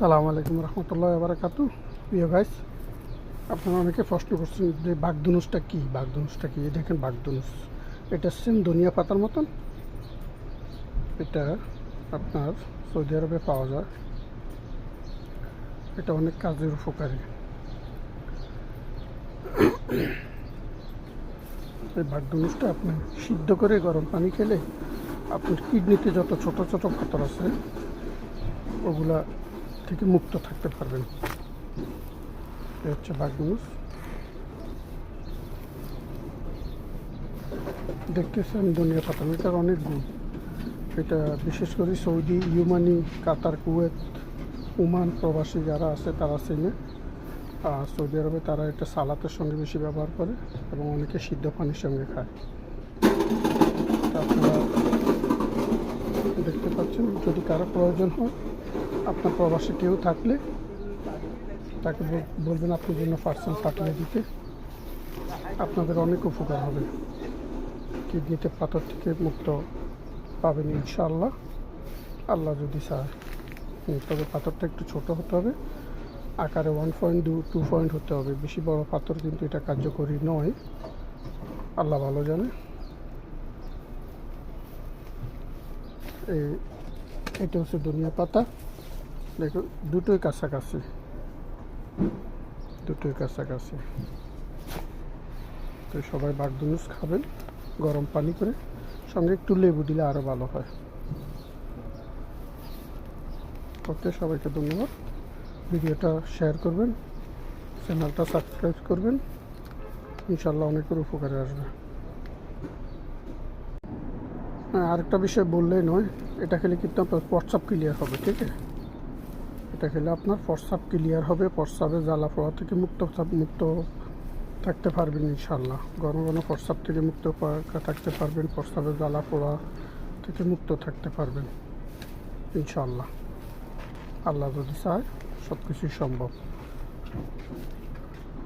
সালামু আলাইকুম রহমতুল্লাহ বারাকাতু। প্রিয় গাইস, আপনারা অনেকে প্রশ্ন করছেন যে বাগদুনুসটা কী। এই দেখেন বাগদুনুস, এটা সেম ধনিয়া পাতার মতন। এটা আপনার সৌদি আরবে পাওয়া যায়। এটা অনেক কাজের উপকারী। এই বাগদুনুসটা আপনি সিদ্ধ করে গরম পানি খেলে আপনার কিডনিতে যত ছোট ছোট পাথর আছে ওগুলা থেকে মুক্ত থাকতে পারবেন। এটা হচ্ছে বাগদুনুস। দেখতেছেন ধনিয়া পাতা, এটার অনেক গুণ। এটা বিশেষ করে সৌদি, ইউমানি, কাতার, কুয়েত, ওমান প্রবাসী যারা আছে তারা চেনে। আর সৌদি আরবে তারা এটা সালাতের সঙ্গে বেশি ব্যবহার করে এবং অনেকে সিদ্ধ পানির সঙ্গে খায়। আপনারা দেখতে পাচ্ছেন, যদি কারো প্রয়োজন হয়, আপনার প্রবাসী কেউ থাকলে তাকে বলবেন আপনার জন্য পার্সেল পাঠিয়ে দিতে। আপনাদের অনেক উপকার হবে। কিডনিতে পাথর থেকে মুক্ত পাবেন ইনশাআল্লাহ, আল্লাহ যদি চায়। তবে পাথরটা একটু ছোট হতে হবে, আকারে 1.2 পয়েন্ট হতে হবে। বেশি বড় পাথর কিন্তু এটা কার্যকরী নয়, আল্লাহ ভালো জানে। এটা হচ্ছে ধনিয়া পাতা। দেখুন, দুটোই কাছাকাছি। তো সবাই বাগদুনুস খাবেন গরম পানি করে, সঙ্গে একটু লেবু দিলে আরও ভালো হয়। ওকে, সবাইকে ধন্যবাদ। ভিডিওটা শেয়ার করবেন, চ্যানেলটা সাবস্ক্রাইব করবেন, ইনশাল্লাহ অনেকের উপকারে আসবে। আরেকটা বিষয় বললেই নয়, এটা খেলে কিন্তু আপনার প্রস্রাব ক্লিয়ার হবে। ঠিক আছে, এটা খেলে আপনার প্রস্রাব ক্লিয়ার হবে, প্রস্রাবের জ্বালা পোড়া থেকে মুক্ত থাকতে পারবেন ইনশাল্লাহ। ঘন ঘন প্রস্রাব থেকে মুক্ত থাকতে পারবেন, প্রস্রাবের জ্বালা পোড়া থেকে মুক্ত থাকতে পারবেন ইনশাল্লাহ। আল্লাহ যদি চায় সব কিছুই সম্ভব।